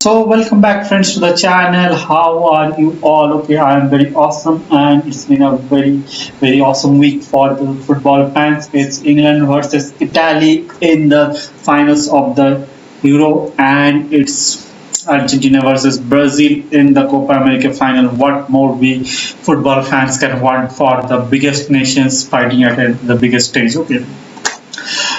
So welcome back friends to the channel. How are you all? Okay, I am very awesome and it's been a very awesome week for the football fans. It's England versus Italy in the finals of the Euro and it's Argentina versus Brazil in the Copa America final. What more we football fans can want for the biggest nations fighting at the biggest stage? Okay,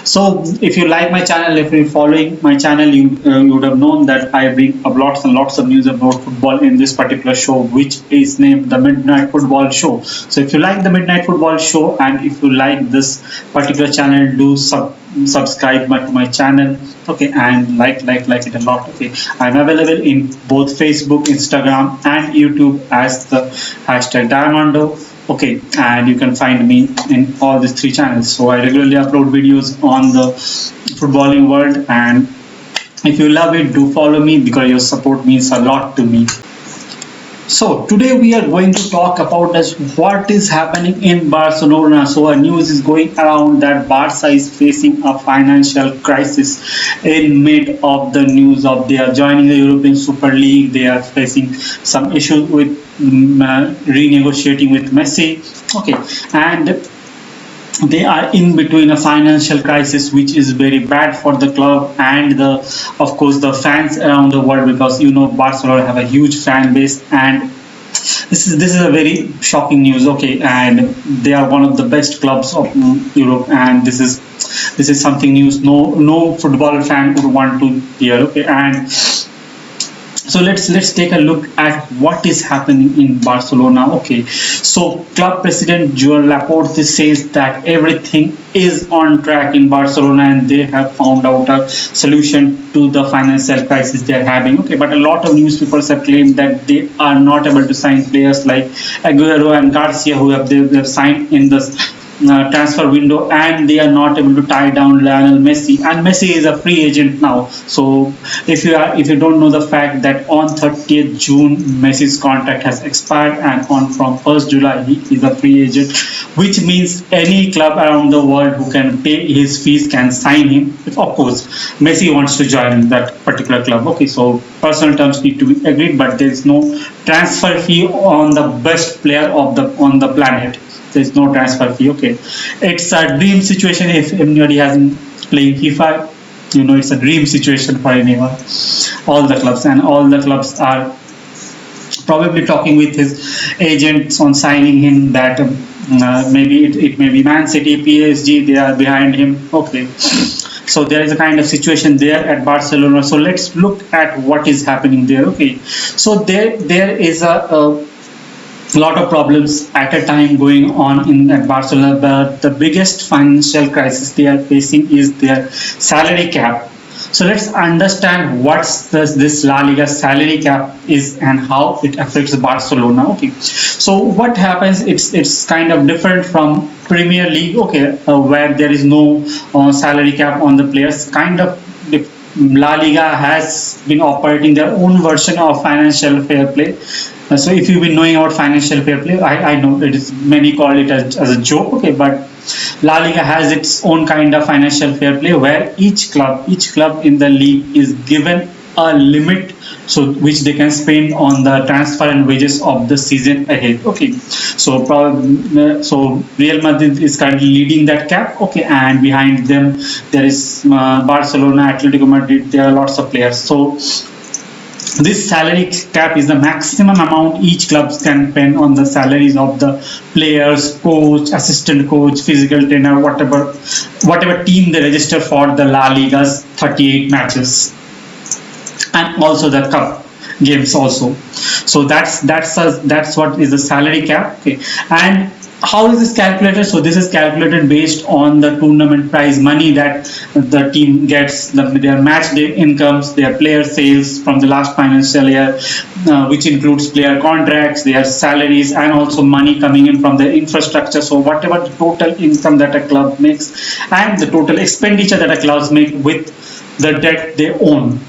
so if you like my channel, if you're following my channel, you would have known that I bring up lots and lots of news about football in this particular show, which is named the Midnight Football Show. So if you like the Midnight Football Show and if you like this particular channel, do subscribe to my channel, okay, and like it a lot. Okay, I'm available in both Facebook, Instagram and YouTube as the hashtag Diamondo. Okay, and you can find me in all these three channels. So I regularly upload videos on the footballing world, and if you love it, do follow me because your support means a lot to me. So today we are going to talk about what is happening in Barcelona. So a news is going around that Barca is facing a financial crisis in mid of the news of they are joining the European Super League. They are facing some issues with renegotiating with Messi. Okay, and they are in between a financial crisis which is very bad for the club and the of course the fans around the world, because Barcelona have a huge fan base, and this is a very shocking news. Okay, and they are one of the best clubs of Europe, and this is something news no football fan would want to hear. Okay, and so let's take a look at what is happening in Barcelona. Okay, so club president Joan Laporta says that everything is on track in Barcelona and they have found out a solution to the financial crisis they are having. Okay, but a lot of newspapers have claimed that they are not able to sign players like Aguero and Garcia, who they have signed in the transfer window, and they are not able to tie down Lionel Messi, and Messi is a free agent now. So if you don't know the fact that on 30th June Messi's contract has expired, and on from 1st July he is a free agent, which means any club around the world who can pay his fees can sign him, if of course Messi wants to join that particular club. Okay, so personal terms need to be agreed, but there is no transfer fee on the best player of the on the planet. There's no transfer fee. Okay, it's a dream situation if anybody hasn't playing FIFA. It's a dream situation for anyone. All the clubs are probably talking with his agents on signing him. That maybe it may be Man City, PSG. They are behind him. Okay, so there is a kind of situation there at Barcelona. So let's look at what is happening there. Okay, so there is a lot of problems at a time going on in at Barcelona, but the biggest financial crisis they are facing is their salary cap. So let's understand what's this La Liga salary cap is and how it affects Barcelona. Okay, so what happens? It's kind of different from Premier League. Okay, where there is no salary cap on the players. Kind of La Liga has been operating their own version of financial fair play. So if you've been knowing about financial fair play, I know it is many call it as a joke. Okay, but La Liga has its own kind of financial fair play where each club in the league is given a limit, so which they can spend on the transfer and wages of the season ahead. Okay, so Real Madrid is currently leading that cap. Okay, and behind them there is Barcelona, Atletico Madrid. There are lots of players. So this salary cap is the maximum amount each club can spend on the salaries of the players, coach, assistant coach, physical trainer, whatever team they register for the La Liga's 38 matches, and also the cup games also. So that's what is the salary cap. Okay, and how is this calculated? So this is calculated based on the tournament prize money that the team gets, their match day incomes, their player sales from the last financial year, which includes player contracts, their salaries, and also money coming in from their infrastructure. So whatever the total income that a club makes and the total expenditure that a club make with the debt they own.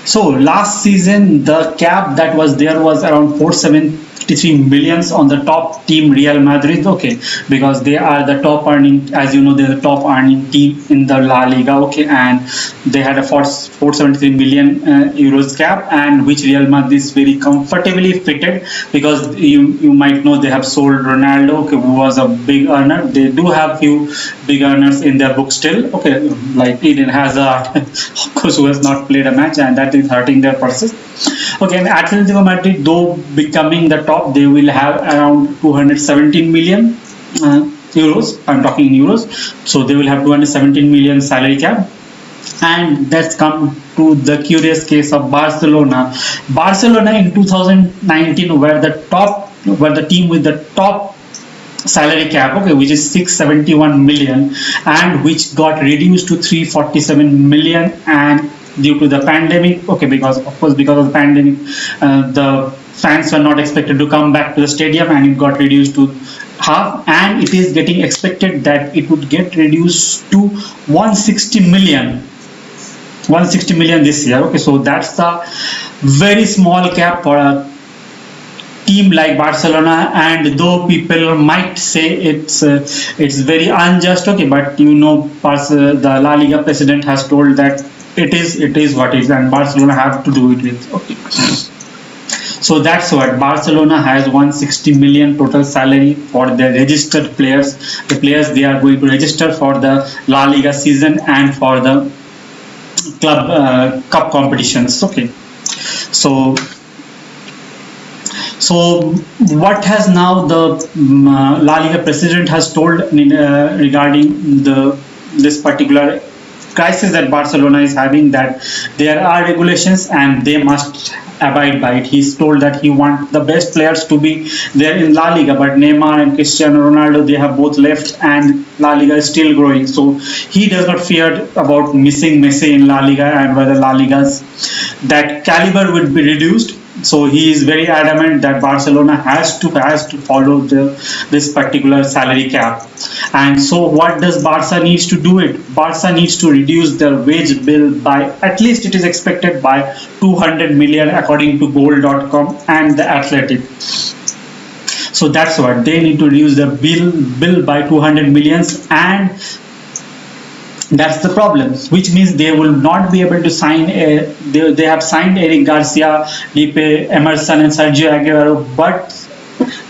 So last season the cap that was there was around 253 millions on the top team Real Madrid, okay, because they are the top earning, as you know, they're the top earning team in the La Liga, okay, and they had a 473 million euros cap, and which Real Madrid is very comfortably fitted, because you might know they have sold Ronaldo, okay, who was a big earner. They do have few big earners in their book still, okay, like Eden Hazard, of course, who has not played a match, and that is hurting their purses. Okay, and Atletico Madrid, though becoming the top, they will have around 217 million euros. I'm talking in euros, so they will have 217 million salary cap. And let's come to the curious case of Barcelona. Barcelona in 2019 were the team with the top salary cap, okay, which is 671 million, and which got reduced to 347 million, and due to the pandemic, okay, because of course, because of the pandemic, the fans were not expected to come back to the stadium, and it got reduced to half, and it is getting expected that it would get reduced to 160 million, 160 million this year, okay. So that's a very small cap for a team like Barcelona, and though people might say it's very unjust, okay, but you know, the La Liga president has told that it is what it is, and Barcelona have to do it with, okay. So that's what Barcelona has 160 million total salary for their registered players, the players they are going to register for the La Liga season and for the club cup competitions, okay. So so what has now the La Liga president has told regarding this particular crisis that Barcelona is having, that there are regulations and they must abide by it. He's told that he wants the best players to be there in La Liga, but Neymar and Cristiano Ronaldo, they have both left, and La Liga is still growing. So he does not fear about missing Messi in La Liga, and whether La Liga's that caliber would be reduced. So he is very adamant that Barcelona has to follow this particular salary cap. And so what does Barca needs to do it? Barca needs to reduce their wage bill by, at least it is expected, by 200 million according to goal.com and the Athletic. So that's what they need to reduce the bill by 200 millions, and that's the problem, which means they will not be able to sign they have signed Eric Garcia, Lipe, Emerson and Sergio Aguero, but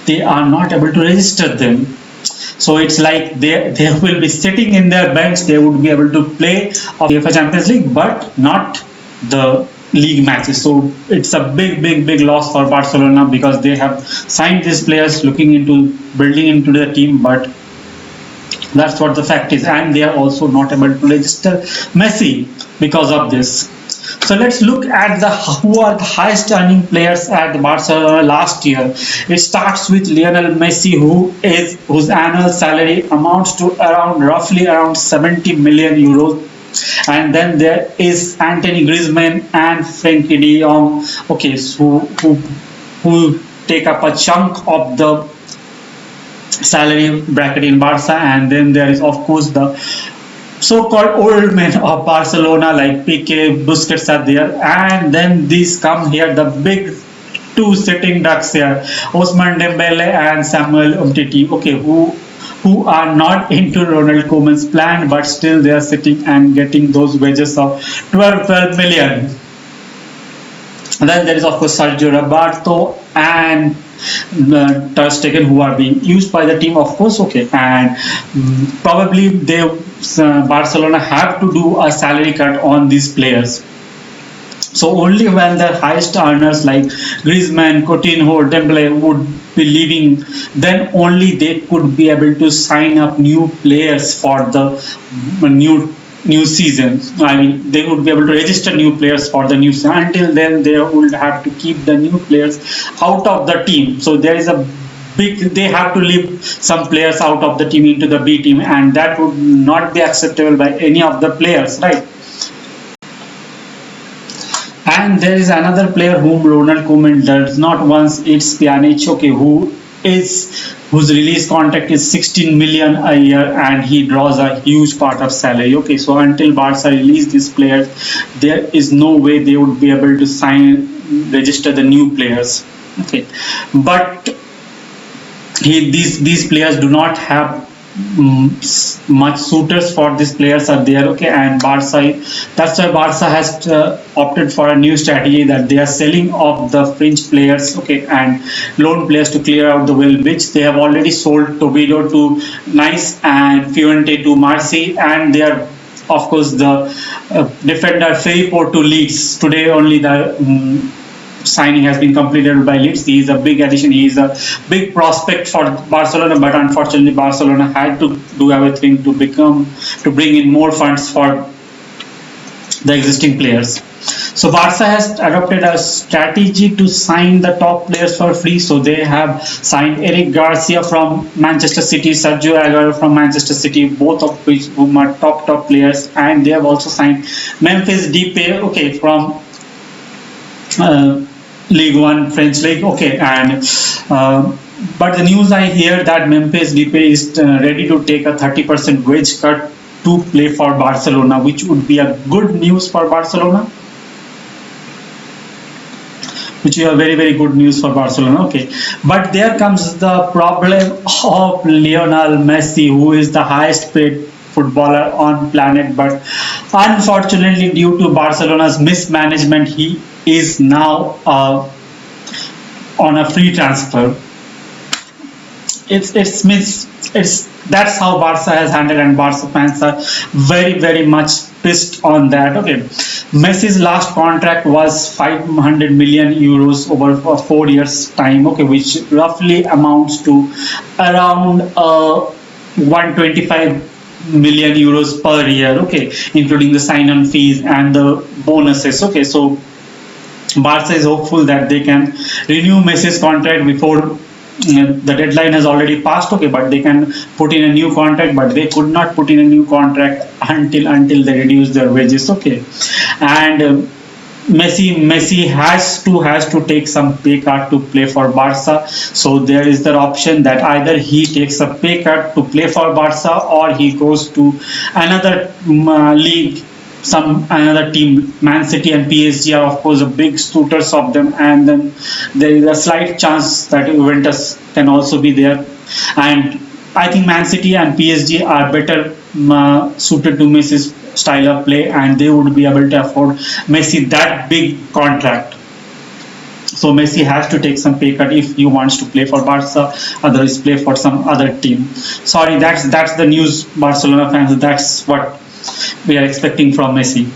they are not able to register them. So it's like they will be sitting in their bench. They would be able to play of the UEFA Champions League, but not the league matches. So it's a big loss for Barcelona, because they have signed these players looking into building into their team, but that's what the fact is, and they are also not able to register Messi because of this. So let's look at who are the highest earning players at Barcelona last year. It starts with Lionel Messi, whose annual salary amounts to roughly around 70 million euros. And then there is Anthony Griezmann and Frenkie de Jong, okay, so who take up a chunk of the salary bracket in Barca. And then there is, of course, the so-called old men of Barcelona like Piqué, Busquets are there, and then these come here, the big two sitting ducks here, Ousmane Dembele and Samuel Umtiti, okay, who are not into Ronald Koeman's plan, but still they are sitting and getting those wages of 12 million. And then there is, of course, Sergio Roberto and Ter Stegen, who are being used by the team, of course, okay, and probably Barcelona have to do a salary cut on these players. So only when the highest earners like Griezmann, Coutinho, Dembele would be leaving, then only they could be able to sign up new players for the new season. I mean, they would be able to register new players for the new season. Until then, they would have to keep the new players out of the team. So there is they have to leave some players out of the team into the B team, and that would not be acceptable by any of the players, right? And there is another player whom Ronald Koeman does not want. It's Pjanic, okay, whose release contract is 16 million a year, and he draws a huge part of salary. Okay, so until Barca release these players, there is no way they would be able to register the new players. Okay, but these players do not have much suitors for these players are there. Okay, and Barca, that's why Barca has opted for a new strategy that they are selling off the fringe players, okay, and loan players to clear out the will, which they have already sold Toledo to Nice and Fuente to Marseille, and they are of course the defender Felipe to Leeds. Today only the signing has been completed by Leeds. He is a big addition. He is a big prospect for Barcelona, but unfortunately, Barcelona had to do everything to bring in more funds for the existing players. So Barca has adopted a strategy to sign the top players for free. So they have signed Eric Garcia from Manchester City, Sergio Aguero from Manchester City, both of which whom are top players, and they have also signed Memphis Depay, okay, from League One, French League. Okay, and but the news I hear that Memphis Depay is ready to take a 30% wage cut to play for Barcelona, which would be a good news for Barcelona. Which is a very good news for Barcelona. Okay, but there comes the problem of Lionel Messi, who is the highest paid footballer on planet, but unfortunately due to Barcelona's mismanagement, he is now on a free transfer. It's that's how Barca has handled, and Barca fans are very much pissed on that. Okay, Messi's last contract was 500 million euros over 4 years time. Okay, which roughly amounts to around 125 million euros per year. Okay, including the sign-on fees and the bonuses. Okay, so Barca is hopeful that they can renew Messi's contract before the deadline has already passed. Okay, but they can put in a new contract, but they could not put in a new contract until they reduce their wages. Okay, and Messi has to take some pay cut to play for Barca. So there is the option that either he takes a pay cut to play for Barca, or he goes to another league, some another team. Man City and PSG are of course the big suitors of them, and then there is a slight chance that Juventus can also be there. And I think Man City and PSG are better suited to Messi's style of play, and they would be able to afford Messi that big contract. So Messi has to take some pay cut if he wants to play for Barca, otherwise play for some other team. Sorry, that's the news, Barcelona fans. That's what we are expecting from Messi.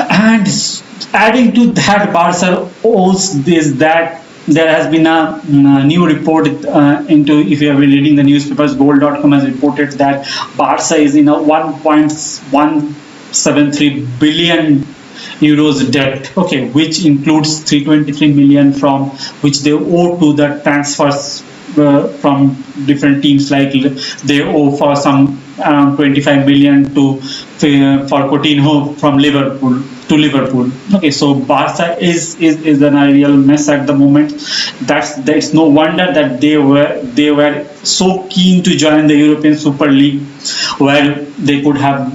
And adding to that, Barca owes this that there has been a new report into, if you have been reading the newspapers, goal.com has reported that Barca is in a 1.173 billion euros debt, okay, which includes 323 million from which they owe to the transfers from different teams. Like they owe for some 25 million to for Coutinho from Liverpool to Liverpool. Okay, so Barca is in a real mess at the moment. That's no wonder that they were so keen to join the European Super League, where they could have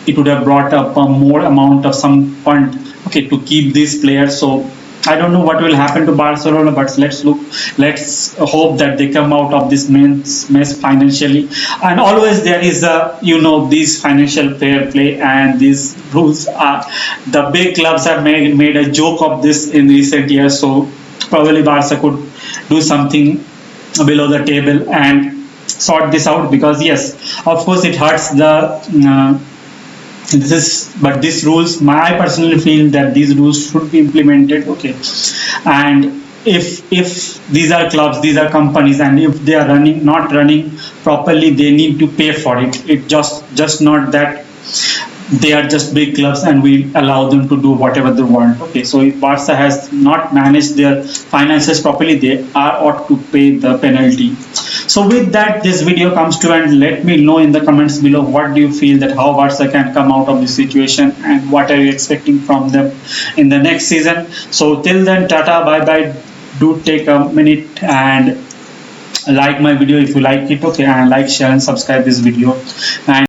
it would have brought up a more amount of some fund, okay, to keep these players. So I don't know what will happen to Barcelona, but let's hope that they come out of this mess financially. And always there is these financial fair play and these rules are, the big clubs have made a joke of this in recent years. So probably Barca could do something below the table and sort this out, because yes, of course it hurts the but these rules, I personally feel that these rules should be implemented. Okay, and if these are clubs, these are companies, and if they are not running properly, they need to pay for it. It just not that they are just big clubs and we allow them to do whatever they want. Okay, so if Barca has not managed their finances properly, they are ought to pay the penalty. So with that, this video comes to end. Let me know in the comments below what do you feel that how Barca can come out of this situation, and what are you expecting from them in the next season. So till then, tata, bye bye. Do take a minute and like my video if you like it, okay, and like, share and subscribe this video. And